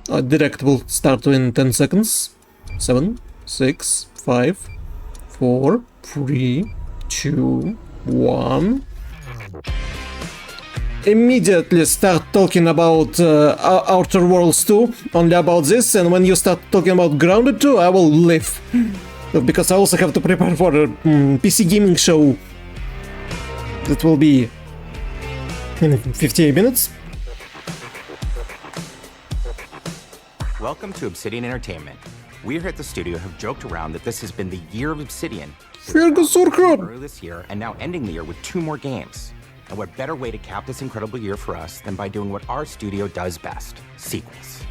Direct will start in 10 seconds. 7, 6, 5, 4, 3, 2, 1. Immediately start talking about Outer Worlds 2, only about this, and when you start talking about Grounded 2, I will leave. Because I also have to prepare for a PC gaming show that will be in 58 minutes. Welcome to Obsidian Entertainment. We here at the studio have joked around that this has been the year of Obsidian. Earlier this year, and now ending the year with 2 more games. And what better way to cap this incredible year for us than by doing what our studio does best, sequels.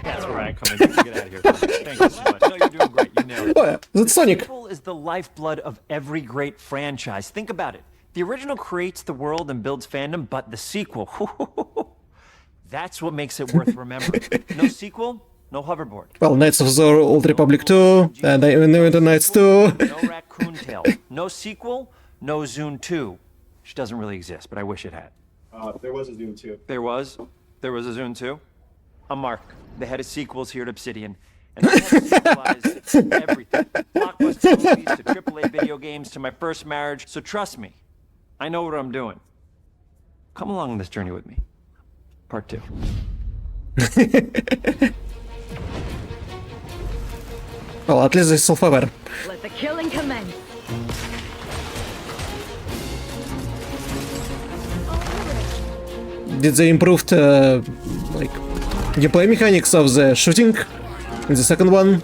That's where I come in. Get out of here. Thank you so much. No, you're doing great. You nailed it. Oh yeah, that's Sonic. The sequel is the lifeblood of every great franchise. Think about it. The original creates the world and builds fandom, but the sequel, that's what makes it worth remembering. No sequel, no hoverboard. Well, Knights of the Old Republic 2, and I know the Knights 2. No Raccoon Tail. No sequel, no Zune 2. Which doesn't really exist, but I wish it had. There was a Zune 2. There was? There was a Zune 2? I'm Mark, the head of sequels here at Obsidian. And I have sequelized everything. Blockbuster movies to AAA video games to my first marriage. So trust me, I know what I'm doing. Come along on this journey with me. Part 2. Well, at least they're self-aware. Let the killing commence. Did they improve like gameplay mechanics of the shooting in the second one?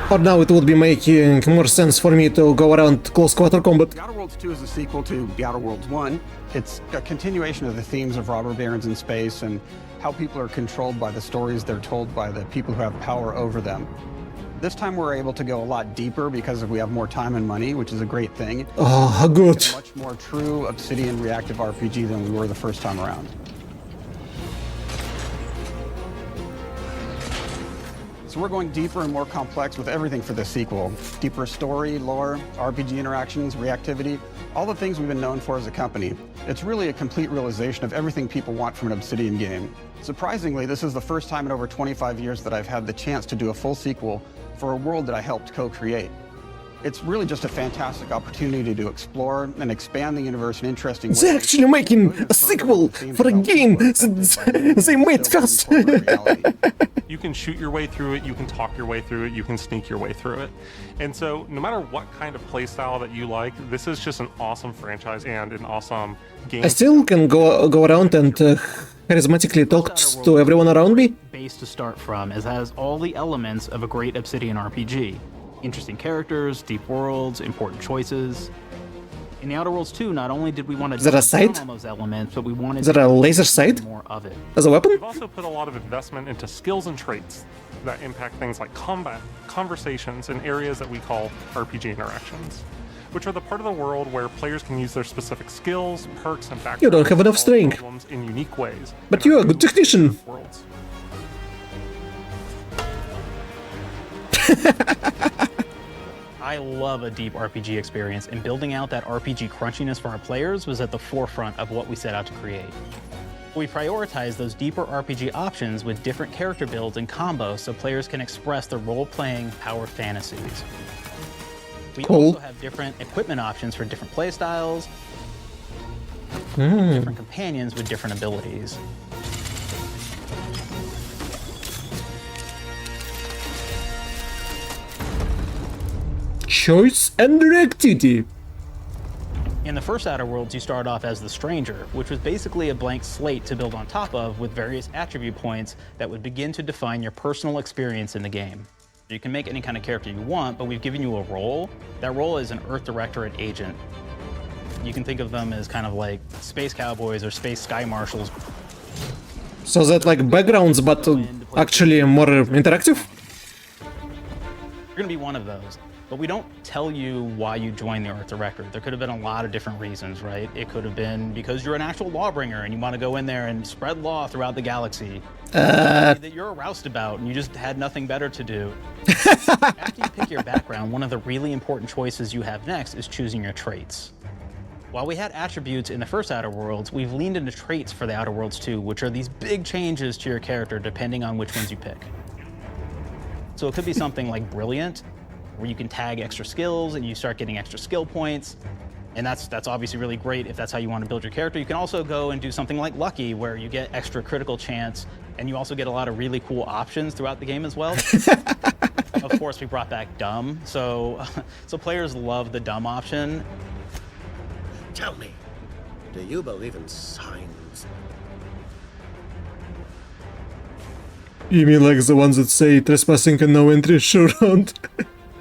Or now it would be making more sense for me to go around close quarter combat. The Outer Worlds 2 is a sequel to The Outer Worlds 1. It's a continuation of the themes of robber barons in space and how people are controlled by the stories they're told by the people who have power over them. This time we're able to go a lot deeper because we have more time and money, which is a great thing. Oh, good. It's a much more true Obsidian reactive RPG than we were the first time around. So we're going deeper and more complex with everything for the sequel. Deeper story, lore, RPG interactions, reactivity, all the things we've been known for as a company. It's really a complete realization of everything people want from an Obsidian game. Surprisingly, this is the first time in over 25 years that I've had the chance to do a full sequel for a world that I helped co-create. It's really just a fantastic opportunity to explore and expand the universe in interesting ways. They're actually making a sequel for a game they made first. You can shoot your way through it, you can talk your way through it, you can sneak your way through it. And so no matter what kind of playstyle that you like, this is just an awesome franchise and an awesome game. I still can go around and charismatically talk to everyone around me. Base to start from, as has all the elements of a great Obsidian RPG. Interesting characters, deep worlds, important choices. In the Outer Worlds 2, not only did we want to Is that a sight? on those elements, but we wanted Is that a laser sight? more of it. As a weapon? We've also put a lot of investment into skills and traits that impact things like combat, conversations, and areas that we call RPG interactions, which are the part of the world where players can use their specific skills, perks, and backgrounds You don't have enough to solve strength. problems in unique ways. But you're a good technician. Worlds. I love a deep RPG experience, and building out that RPG crunchiness for our players was at the forefront of what we set out to create. We prioritize those deeper RPG options with different character builds and combos so players can express their role-playing power fantasies. We also have different equipment options for different playstyles, different companions with different abilities. Choice and reactivity. In the first Outer Worlds, you start off as the Stranger, which was basically a blank slate to build on top of with various attribute points that would begin to define your personal experience in the game. You can make any kind of character you want, but we've given you a role. That role is an Earth Directorate agent. You can think of them as kind of like space cowboys or space sky marshals. So that like backgrounds, but actually more interactive? You're gonna be one of those. But we don't tell you why you joined the art directorate. There could have been a lot of different reasons, right? It could have been because you're an actual lawbringer and you want to go in there and spread law throughout the galaxy. That you're a roustabout and you just had nothing better to do. After you pick your background, one of the really important choices you have next is choosing your traits. While we had attributes in the first Outer Worlds, we've leaned into traits for the Outer Worlds too, which are these big changes to your character depending on which ones you pick. So it could be something like Brilliant, where you can tag extra skills and you start getting extra skill points. And that's obviously really great if that's how you want to build your character. You can also go and do something like Lucky, where you get extra critical chance, and you also get a lot of really cool options throughout the game as well. Of course, we brought back Dumb, so players love the Dumb option. Tell me, do you believe in signs? You mean like the ones that say trespassing and no entry show round?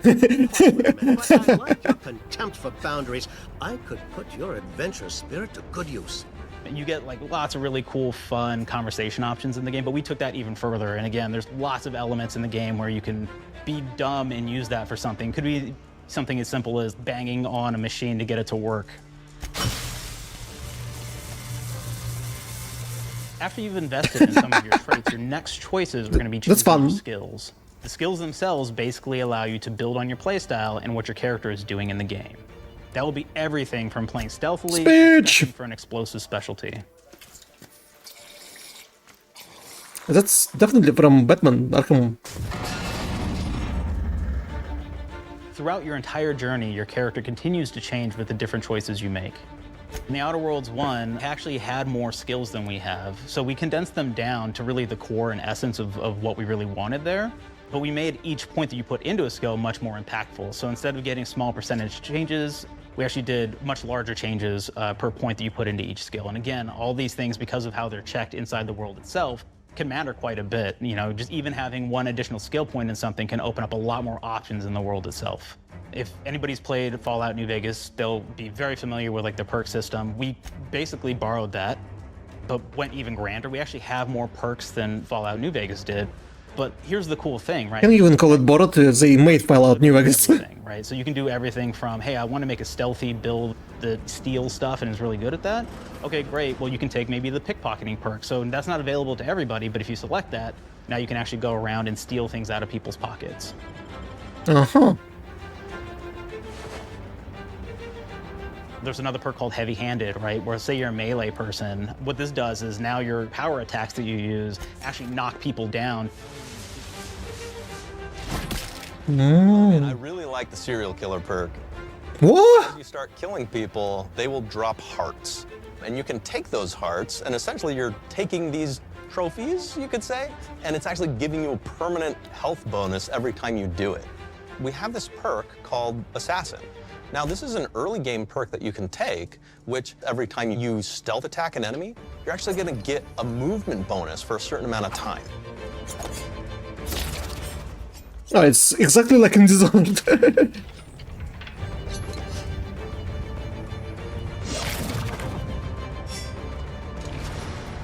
But I like your contempt for boundaries. I could put your adventurous spirit to good use. And you get like lots of really cool, fun conversation options in the game, but we took that even further. And again, there's lots of elements in the game where you can be dumb and use that for something. Could be something as simple as banging on a machine to get it to work. After you've invested in some of your traits, your next choices are going to be choosing your skills. The skills themselves basically allow you to build on your playstyle and what your character is doing in the game. That will be everything from playing stealthily to for an explosive specialty. That's definitely from Batman Arkham. Throughout your entire journey, your character continues to change with the different choices you make. In the Outer Worlds 1, we actually had more skills than we have, so we condensed them down to really the core and essence of what we really wanted there. But we made each point that you put into a skill much more impactful. So instead of getting small percentage changes, we actually did much larger changes per point that you put into each skill. And again, all these things, because of how they're checked inside the world itself, can matter quite a bit. You know, just even having one additional skill point in something can open up a lot more options in the world itself. If anybody's played Fallout New Vegas, they'll be very familiar with like the perk system. We basically borrowed that, but went even grander. We actually have more perks than Fallout New Vegas did. But here's the cool thing, right? Can you even call it borrowed? They made Fallout New Vegas. Right? So you can do everything from, hey, I want to make a stealthy build that steals stuff and is really good at that. Okay, great. Well, you can take maybe the pickpocketing perk. So that's not available to everybody, but if you select that, now you can actually go around and steal things out of people's pockets. Uh-huh. There's another perk called Heavy-Handed, right? Where say you're a melee person, what this does is now your power attacks that you use actually knock people down. And I really like the serial killer perk. What? As you start killing people, they will drop hearts. And you can take those hearts, and essentially you're taking these trophies, you could say, and it's actually giving you a permanent health bonus every time you do it. We have this perk called Assassin. Now, this is an early game perk that you can take, which every time you stealth attack an enemy, you're actually going to get a movement bonus for a certain amount of time. Oh, it's exactly like in Dishonored.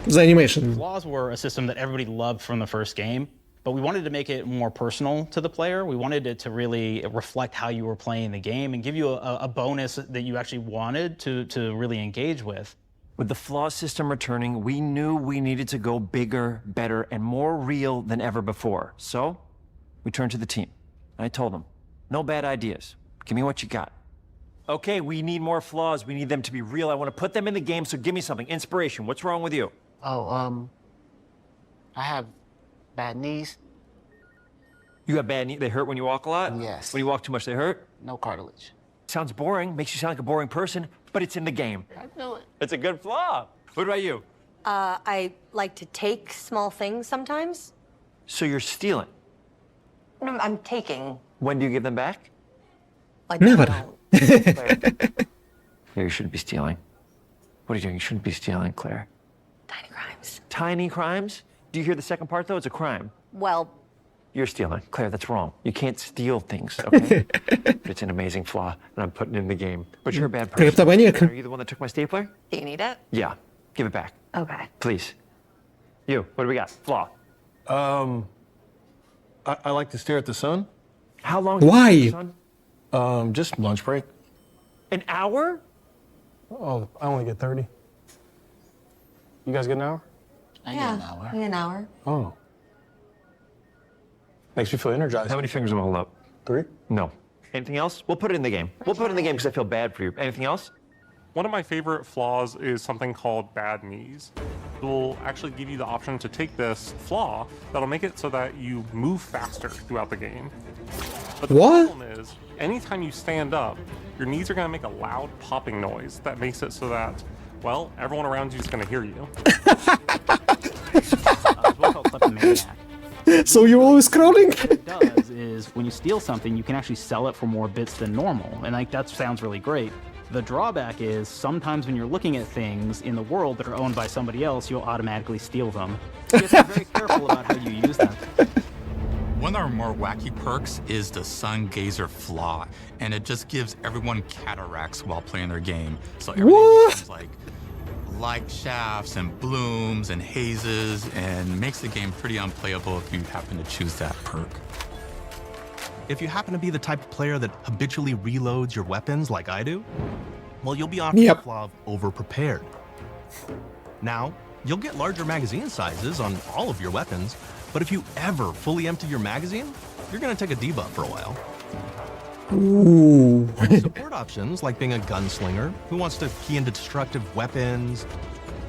The animation. Laws were a system that everybody loved from the first game, but we wanted to make it more personal to the player. We wanted it to really reflect how you were playing the game and give you a bonus that you actually wanted to really engage with. With the flaw system returning, we knew we needed to go bigger, better, and more real than ever before. So, we turned to the team. I told them, no bad ideas. Give me what you got. Okay, we need more flaws. We need them to be real. I want to put them in the game, so give me something. Inspiration. What's wrong with you? Oh, I have bad knees. You got bad knees? They hurt when you walk a lot? Yes. When you walk too much, they hurt? No cartilage. Sounds boring. Makes you sound like a boring person, but it's in the game. I know it. It's a good flaw. What about you? I like to take small things sometimes. So you're stealing? No, I'm taking. When do you give them back? Like, Never. Claire, you shouldn't be stealing. What are you doing? You shouldn't be stealing, Claire. Tiny crimes. Tiny crimes? Do you hear the second part, though? It's a crime. Well, You're stealing. Claire, that's wrong. You can't steal things, okay? But it's an amazing flaw, and I'm putting it in the game. But you're a bad person. Are you the one that took my stapler? do you need it? Yeah. Give it back. Okay. Please. You, what do we got? Flaw. I like to stare at the sun. How long? Why? Do you stare at the sun? Just lunch break. An hour? Oh, I only get 30. You guys get an hour? I get an hour. An hour. Oh. Makes me feel energized. How many fingers am I hold up? 3? No. Anything else? We'll put it in the game. We'll put it in the game because I feel bad for you. Anything else? One of my favorite flaws is something called bad knees. It will actually give you the option to take this flaw that'll make it so that you move faster throughout the game. But the problem is, anytime you stand up, your knees are going to make a loud popping noise that makes it so that, well, everyone around you is going to hear you. So you're always crowding? What it does is when you steal something, you can actually sell it for more bits than normal. And like that sounds really great. The drawback is sometimes when you're looking at things in the world that are owned by somebody else, you'll automatically steal them. You have to be very careful about how you use them. One of our more wacky perks is the Sun Gazer Flaw, and it just gives everyone cataracts while playing their game. So everything becomes like light shafts and blooms and hazes, and makes the game pretty unplayable if you happen to choose that perk. If you happen to be the type of player that habitually reloads your weapons like I do, well, you'll be offered the flaw of over-prepared. Now, you'll get larger magazine sizes on all of your weapons, but if you ever fully empty your magazine, you're gonna take a debuff for a while. Ooh. Support options like being a gunslinger who wants to key into destructive weapons,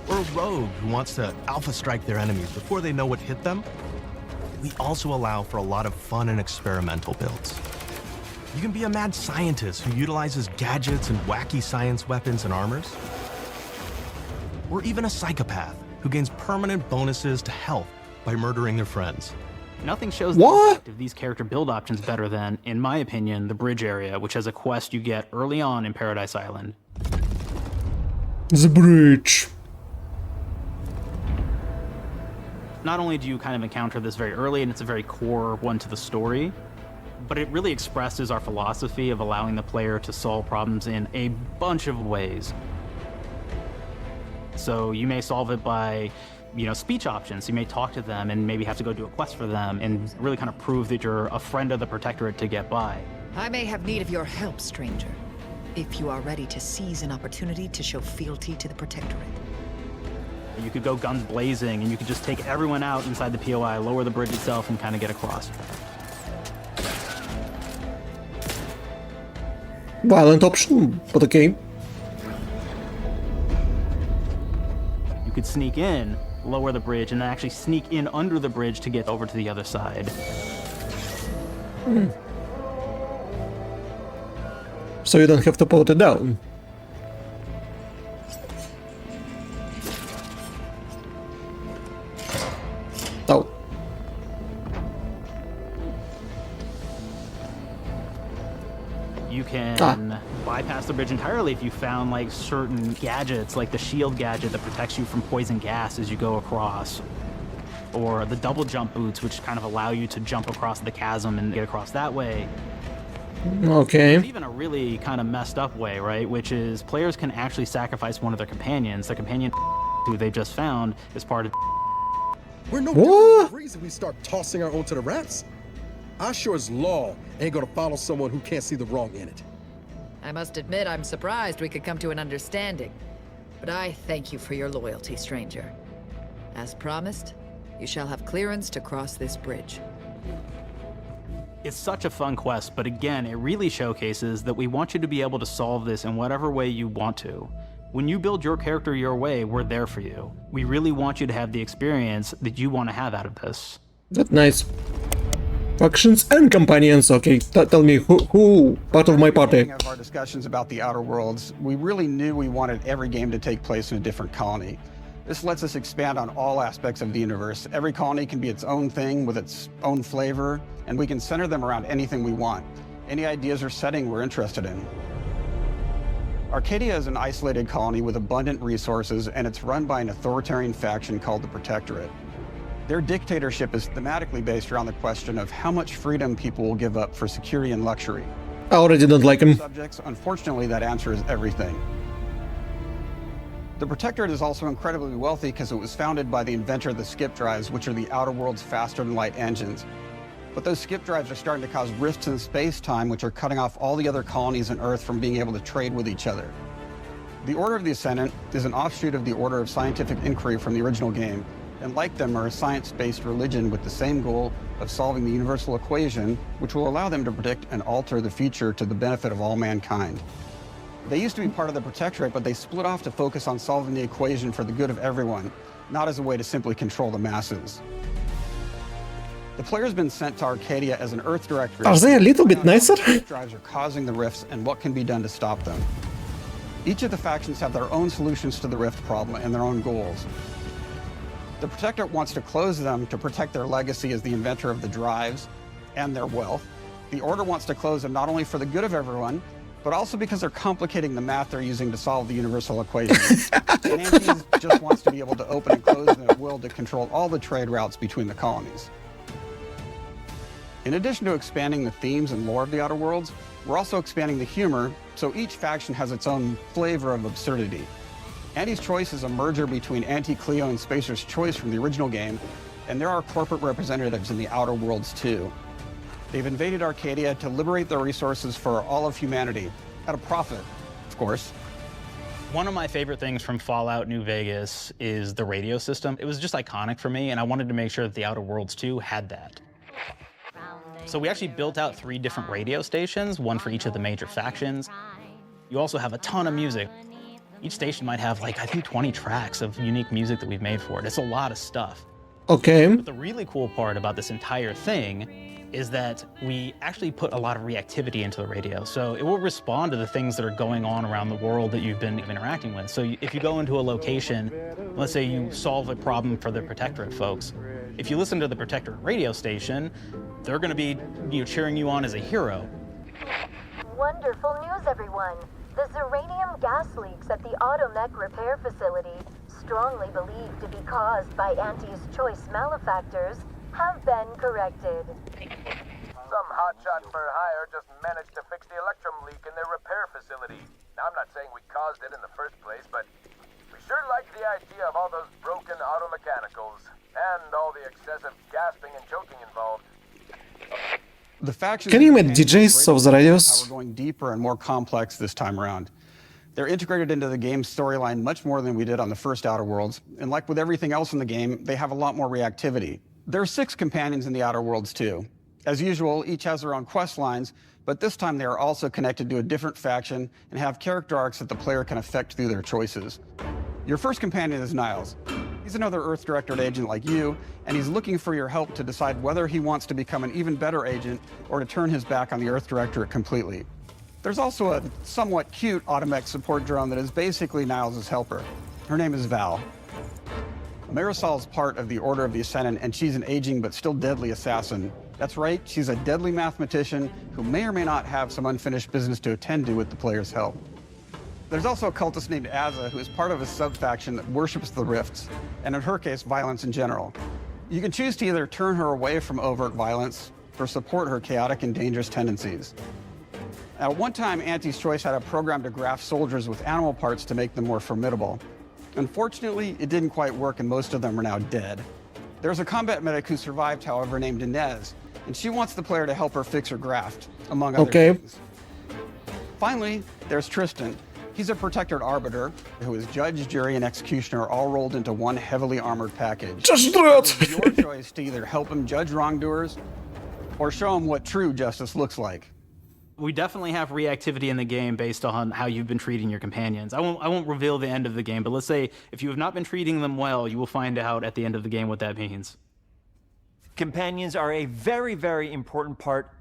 or a rogue who wants to alpha strike their enemies before they know what hit them. We also allow for a lot of fun and experimental builds. You can be a mad scientist who utilizes gadgets and wacky science weapons and armors. Or even a psychopath who gains permanent bonuses to health by murdering their friends. Nothing shows the impact of these character build options better than, in my opinion, the bridge area, which has a quest you get early on in Paradise Island. The bridge. Not only do you kind of encounter this very early, and it's a very core one to the story, but it really expresses our philosophy of allowing the player to solve problems in a bunch of ways. So you may solve it by, speech options. You may talk to them and maybe have to go do a quest for them and really kind of prove that you're a friend of the Protectorate to get by. I may have need of your help, stranger, if you are ready to seize an opportunity to show fealty to the Protectorate. You could go guns blazing, and you could just take everyone out inside the POI, lower the bridge itself, and kind of get across. Violent option, but okay. You could sneak in, lower the bridge, and then actually sneak in under the bridge to get over to the other side. So you don't have to put it down. Oh. You can bypass the bridge entirely if you found like certain gadgets, like the shield gadget that protects you from poison gas as you go across, or the double jump boots, which kind of allow you to jump across the chasm and get across that way. Okay. There's even a really kind of messed up way, right? Which is players can actually sacrifice one of their companions. The companion who they just found is part of. We're no different than the reason we start tossing our own to the rats. I sure as law ain't gonna follow someone who can't see the wrong in it. I must admit I'm surprised we could come to an understanding. But I thank you for your loyalty, stranger. As promised, you shall have clearance to cross this bridge. It's such a fun quest, but again, it really showcases that we want you to be able to solve this in whatever way you want to. When you build your character your way, we're there for you. We really want you to have the experience that you want to have out of this. That's nice. Factions and companions. Okay, tell me who part of my party. Of our discussions about the Outer Worlds, we really knew we wanted every game to take place in a different colony. This lets us expand on all aspects of the universe. Every colony can be its own thing with its own flavor, and we can center them around anything we want. Any ideas or setting we're interested in. Arcadia is an isolated colony with abundant resources, and it's run by an authoritarian faction called the Protectorate. Their dictatorship is thematically based around the question of how much freedom people will give up for security and luxury. I already don't like him. Subjects, unfortunately, that answer is everything. The Protectorate is also incredibly wealthy because it was founded by the inventor of the skip drives, which are the Outer World's faster-than-light engines. But those skip drives are starting to cause rifts in space-time, which are cutting off all the other colonies on Earth from being able to trade with each other. The Order of the Ascendant is an offshoot of the Order of Scientific Inquiry from the original game, and like them are a science-based religion with the same goal of solving the universal equation, which will allow them to predict and alter the future to the benefit of all mankind. They used to be part of the Protectorate, but they split off to focus on solving the equation for the good of everyone, not as a way to simply control the masses. The player's been sent to Arcadia as an Earth Director. Are they a little bit nicer? Drives are causing the rifts and what can be done to stop them. Each of the factions have their own solutions to the rift problem and their own goals. The Protectorate wants to close them to protect their legacy as the inventor of the drives and their wealth. The Order wants to close them not only for the good of everyone, but also because they're complicating the math they're using to solve the universal equation. And Antes just wants to be able to open and close them at will to control all the trade routes between the colonies. In addition to expanding the themes and lore of the Outer Worlds, we're also expanding the humor, so each faction has its own flavor of absurdity. Anti's Choice is a merger between Anti-Cleo and Spacer's Choice from the original game, and there are corporate representatives in the Outer Worlds too. They've invaded Arcadia to liberate their resources for all of humanity, at a profit, of course. One of my favorite things from Fallout New Vegas is the radio system. It was just iconic for me, and I wanted to make sure that the Outer Worlds 2 had that. So we actually built out 3 different radio stations, one for each of the major factions. You also have a ton of music. Each station might have, like, I think 20 tracks of unique music that we've made for it. It's a lot of stuff. Okay. But the really cool part about this entire thing is that we actually put a lot of reactivity into the radio. So it will respond to the things that are going on around the world that you've been interacting with. So if you go into a location, let's say you solve a problem for the Protectorate folks, if you listen to the Protectorate radio station, they're going to be cheering you on as a hero. Wonderful news, everyone. The Zeranium gas leaks at the Automech repair facility, strongly believed to be caused by Anti's Choice malefactors, have been corrected. Some hotshot for hire just managed to fix the electrum leak in their repair facility. Now, I'm not saying we caused it in the first place, but we sure like the idea of all those broken automechanicals and all the excessive gasping and choking involved. The factions Can you make DJs of the radios? We're going deeper and more complex this time around. They're integrated into the game's storyline much more than we did on the first Outer Worlds, and like with everything else in the game, they have a lot more reactivity. There are 6 companions in the Outer Worlds too. As usual, each has their own quest lines, but this time they are also connected to a different faction and have character arcs that the player can affect through their choices. Your first companion is Niles. He's another Earth Directorate agent like you, and he's looking for your help to decide whether he wants to become an even better agent or to turn his back on the Earth Directorate completely. There's also a somewhat cute Automech support drone that is basically Niles' helper. Her name is Val. Marisol's part of the Order of the Ascendant, and she's an aging but still deadly assassin. That's right, she's a deadly mathematician who may or may not have some unfinished business to attend to with the player's help. There's also a cultist named Azza, who is part of a sub-faction that worships the rifts, and in her case, violence in general. You can choose to either turn her away from overt violence or support her chaotic and dangerous tendencies. At one time, Anti's Choice had a program to graft soldiers with animal parts to make them more formidable. Unfortunately, it didn't quite work, and most of them are now dead. There's a combat medic who survived, however, named Inez, and she wants the player to help her fix her graft, among other things. Finally, there's Tristan. He's a Protectorate arbiter who is judge, jury, and executioner all rolled into one heavily armored package. Just do it! It's your choice to either help him judge wrongdoers or show him what true justice looks like. We definitely have reactivity in the game based on how you've been treating your companions. I won't reveal the end of the game, but let's say if you have not been treating them well, you will find out at the end of the game what that means. Companions are a very, very important part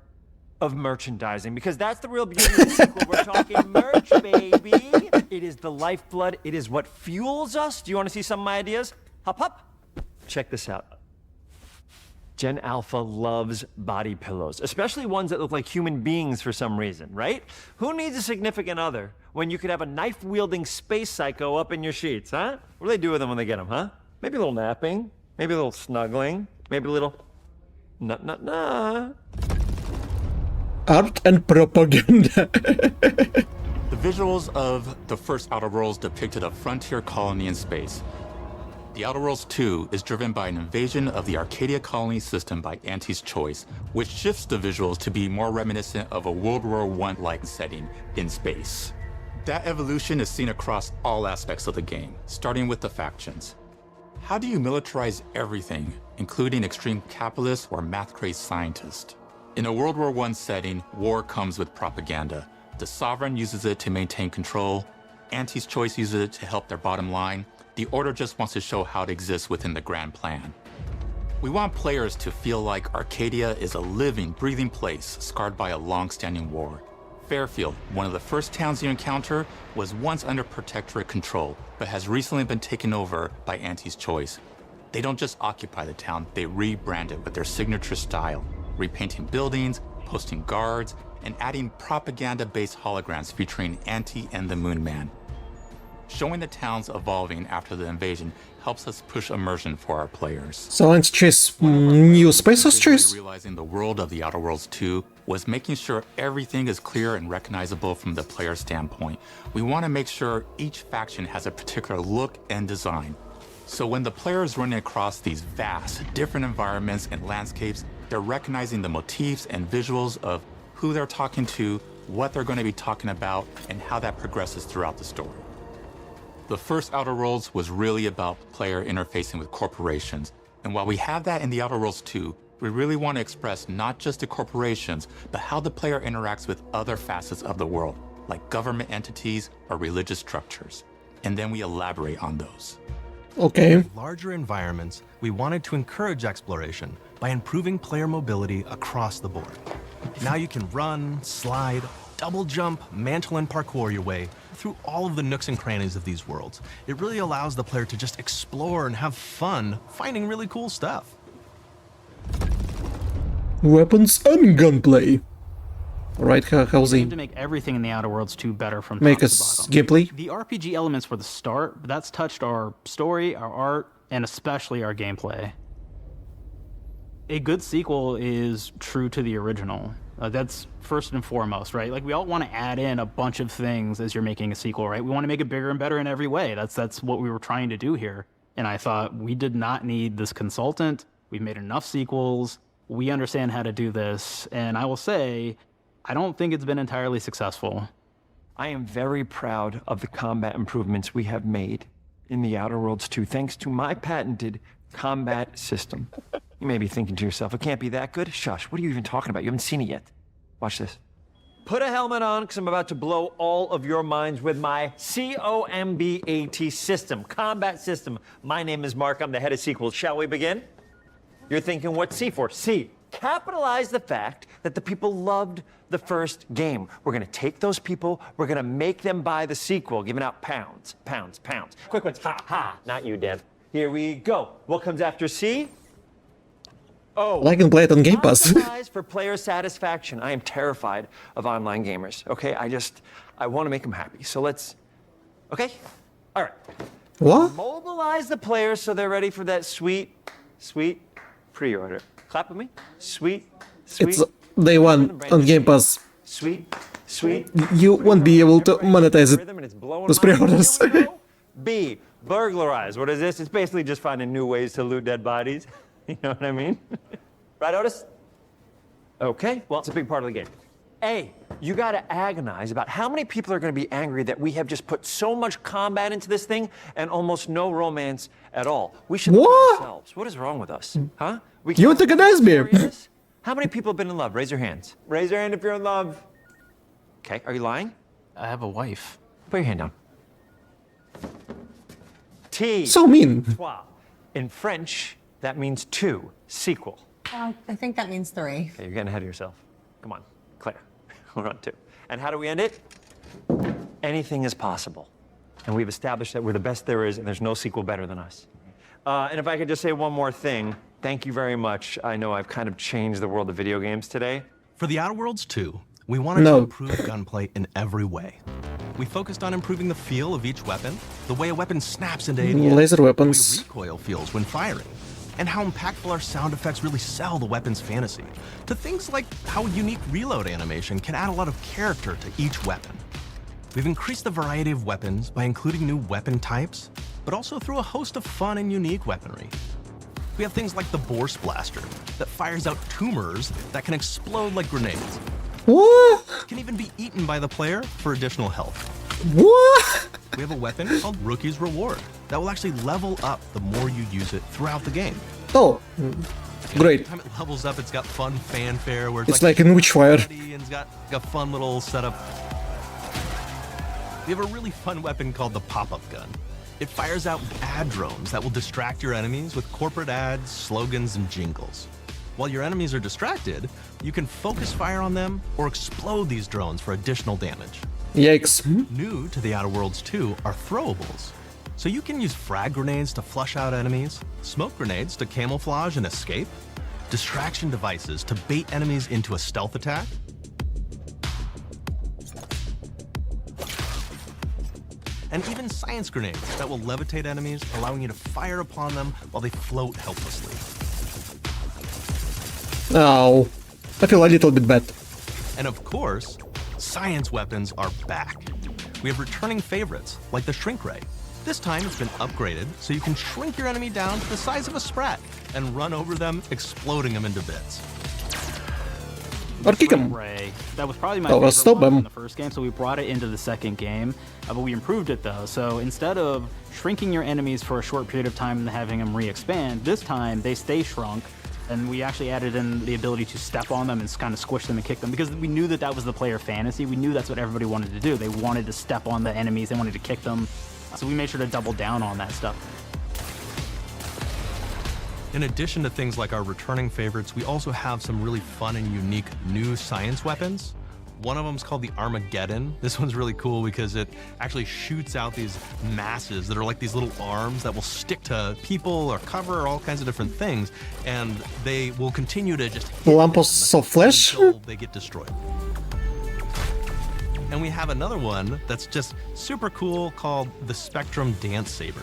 of merchandising, because that's the real beginning of the sequel. We're talking merch, baby. It is the lifeblood. It is what fuels us. Do you want to see some of my ideas? Hop, hop. Check this out. Gen Alpha loves body pillows, especially ones that look like human beings for some reason, right? Who needs a significant other when you could have a knife-wielding space psycho up in your sheets, huh? What do they do with them when they get them, huh? Maybe a little napping, maybe a little snuggling, maybe a little nut. Art and propaganda. The visuals of the first Outer Worlds depicted a frontier colony in space. The Outer Worlds 2 is driven by an invasion of the Arcadia colony system by Auntie's Choice, which shifts the visuals to be more reminiscent of a World War I-like setting in space. That evolution is seen across all aspects of the game, starting with the factions. How do you militarize everything, including extreme capitalists or math-crazed scientists? In a World War I setting, war comes with propaganda. The Sovereign uses it to maintain control, Auntie's Choice uses it to help their bottom line, the Order just wants to show how it exists within the grand plan. We want players to feel like Arcadia is a living, breathing place scarred by a long-standing war. Fairfield, one of the first towns you encounter, was once under Protectorate control, but has recently been taken over by Auntie's Choice. They don't just occupy the town, they rebrand it with their signature style, repainting buildings, posting guards, and adding propaganda-based holograms featuring Auntie and the Moon Man. Showing the towns evolving after the invasion helps us push immersion for our players. So let's choose new spaces choice. Realizing the world of the Outer Worlds 2 was making sure everything is clear and recognizable from the player standpoint. We want to make sure each faction has a particular look and design. So when the player is running across these vast, different environments and landscapes, they're recognizing the motifs and visuals of who they're talking to, what they're going to be talking about, and how that progresses throughout the story. The first Outer Worlds was really about player interfacing with corporations. And while we have that in the Outer Worlds 2, we really want to express not just the corporations, but how the player interacts with other facets of the world, like government entities or religious structures. And then we elaborate on those. Okay. With larger environments, we wanted to encourage exploration by improving player mobility across the board. Now you can run, slide, double jump, mantle, and parkour your way through all of the nooks and crannies of these worlds. It really allows the player to just explore and have fun finding really cool stuff. Weapons and gunplay. Alright, how's We he aim to make everything in the Outer Worlds 2 better from make top to us bottom. gameplay? The RPG elements were the start, but that's touched our story, our art, and especially our gameplay. A good sequel is true to the original. That's first and foremost, right? Like, we all want to add in a bunch of things as you're making a sequel, right? We want to make it bigger and better in every way. That's what we were trying to do here. And I thought, we did not need this consultant. We've made enough sequels. We understand how to do this. And I will say, I don't think it's been entirely successful. I am very proud of the combat improvements we have made in the Outer Worlds 2, thanks to my patented combat system. You may be thinking to yourself, it can't be that good? Shush, what are you even talking about? You haven't seen it yet. Watch this. Put a helmet on, because I'm about to blow all of your minds with my COMBAT system, combat system. My name is Mark, I'm the head of sequels. Shall we begin? You're thinking, what's C for? C, capitalize the fact that the people loved the first game. We're gonna take those people, we're gonna make them buy the sequel, giving out pounds, pounds, pounds. Quick ones, ha, ha, not you, Dev. Here we go. What comes after C? Oh, I can play it on Game Pass. optimize for player satisfaction. I am terrified of online gamers, okay? I want to make them happy. So let's, okay? All right. What? Mobilize the players so they're ready for that sweet, sweet pre-order. Clap with me. Sweet, sweet. It's day one on Game Pass. Sweet, sweet. You won't be able to monetize it. Rhythm and it's blowing Those my mind. pre-orders. Here we go. B, burglarize. What is this? It's basically just finding new ways to loot dead bodies. You know what I mean? Right, Otis? Okay, well, it's a big part of the game. A, you gotta agonize about how many people are gonna be angry that we have just put so much combat into this thing and almost no romance at all. We should look at ourselves. What is wrong with us? Huh? You antagonize me. How many people have been in love? Raise your hands. Raise your hand if you're in love. Okay, are you lying? I have a wife. Put your hand down. T. So mean. Trois. In French, that means two. Sequel. I think that means 3. Okay, you're getting ahead of yourself. Come on, Claire. We're on 2. And how do we end it? Anything is possible. And we've established that we're the best there is, and there's no sequel better than us. And if I could just say one more thing, thank you very much. I know I've kind of changed the world of video games today. For the Outer Worlds 2, we wanted to improve gunplay in every way. We focused on improving the feel of each weapon, the way a weapon snaps into ADS, Laser weapons. the way recoil feels when firing, and how impactful our sound effects really sell the weapon's fantasy, to things like how a unique reload animation can add a lot of character to each weapon. We've increased the variety of weapons by including new weapon types, but also through a host of fun and unique weaponry. We have things like the Bourse Blaster that fires out tumors that can explode like grenades. What? It can even be eaten by the player for additional health. What? We have a weapon called Rookie's Reward that will actually level up the more you use it throughout the game. Oh, great. Every time it levels up, it's got fun fanfare where It's like in Witchfire. And it's got a fun little setup. We have a really fun weapon called the pop-up gun. It fires out ad drones that will distract your enemies with corporate ads, slogans, and jingles. While your enemies are distracted, you can focus fire on them or explode these drones for additional damage. Yikes. New to the Outer Worlds 2 are throwables. So you can use frag grenades to flush out enemies, smoke grenades to camouflage and escape, distraction devices to bait enemies into a stealth attack, and even science grenades that will levitate enemies, allowing you to fire upon them while they float helplessly. Oh, I feel a little bit bad. And of course, science weapons are back. We have returning favorites, like the Shrink Ray. This time it's been upgraded, so you can shrink your enemy down to the size of a sprat and run over them, exploding them into bits. Or kick him. Ray. That was probably my Oh, favorite stop one him. in the first game, so we brought it into the second game, but we improved it though. So instead of shrinking your enemies for a short period of time and having them re-expand, this time they stay shrunk, and we actually added in the ability to step on them and kind of squish them and kick them, because we knew that that was the player fantasy. We knew that's what everybody wanted to do. They wanted to step on the enemies, they wanted to kick them, so we made sure to double down on that stuff. In addition to things like our returning favorites, we also have some really fun and unique new science weapons. One of them is called the Armageddon. This one's really cool because it actually shoots out these masses that are like these little arms that will stick to people or cover or all kinds of different things, and they will continue to just hit Lampos of flesh? until they get destroyed. And we have another one that's just super cool called the Spectrum Dance Saber.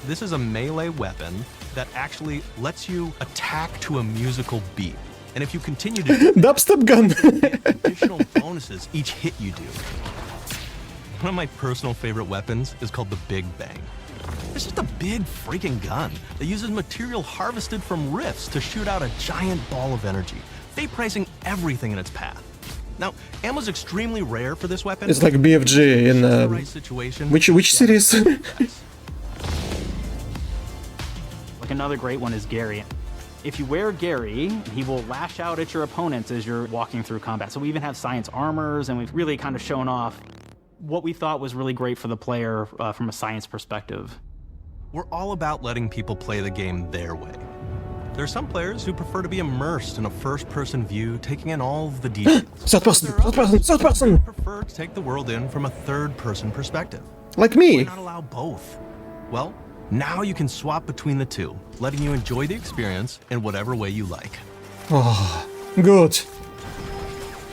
This is a melee weapon that actually lets you attack to a musical beat. And if you continue to dubstep gun, additional bonuses each hit you do. One of my personal favorite weapons is called the Big Bang. It's just a big freaking gun that uses material harvested from rifts to shoot out a giant ball of energy, vaporizing everything in its path. Now, ammo's extremely rare for this weapon. it's like BFG in the right situation. which series? Like another great one is Gary. If you wear Gary, he will lash out at your opponents as you're walking through combat. So we even have science armors, and we've really kind of shown off what we thought was really great for the player from a science perspective. We're all about letting people play the game their way. There are some players who prefer to be immersed in a first-person view, taking in all of the details. Third person. Prefer to take the world in from a third-person perspective. Like me. Why not allow both? Well, now you can swap between the two, letting you enjoy the experience in whatever way you like. Oh, good.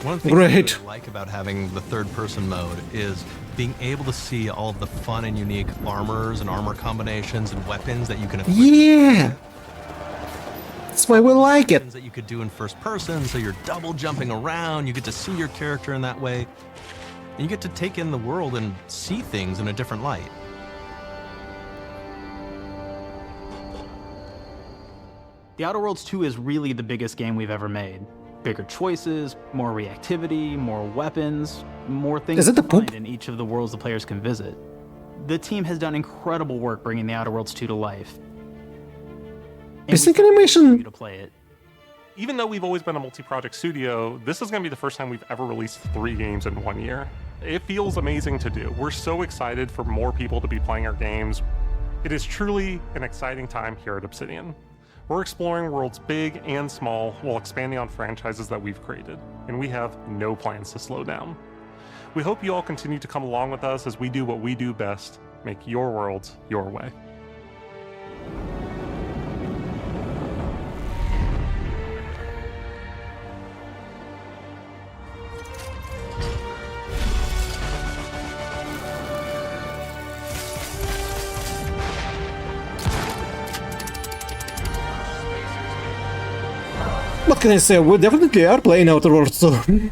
One of the things Great. I really like about having the third-person mode is being able to see all of the fun and unique armors and armor combinations and weapons that you can equip. Yeah. That's why we like it. That you could do in first person, so you're double jumping around, you get to see your character in that way, and you get to take in the world and see things in a different light. The Outer Worlds 2 is really the biggest game we've ever made. Bigger choices, more reactivity, more weapons, more things Is it the to poop? find in each of the worlds the players can visit. The team has done incredible work bringing the Outer Worlds 2 to life. Basic animation. To play it. Even though we've always been a multi-project studio, this is going to be the first time we've ever released 3 games in 1 year. It feels amazing to do. We're so excited for more people to be playing our games. It is truly an exciting time here at Obsidian. We're exploring worlds big and small while expanding on franchises that we've created, and we have no plans to slow down. We hope you all continue to come along with us as we do what we do best, make your worlds your way. What can I say? We definitely are playing Outer Worlds 2.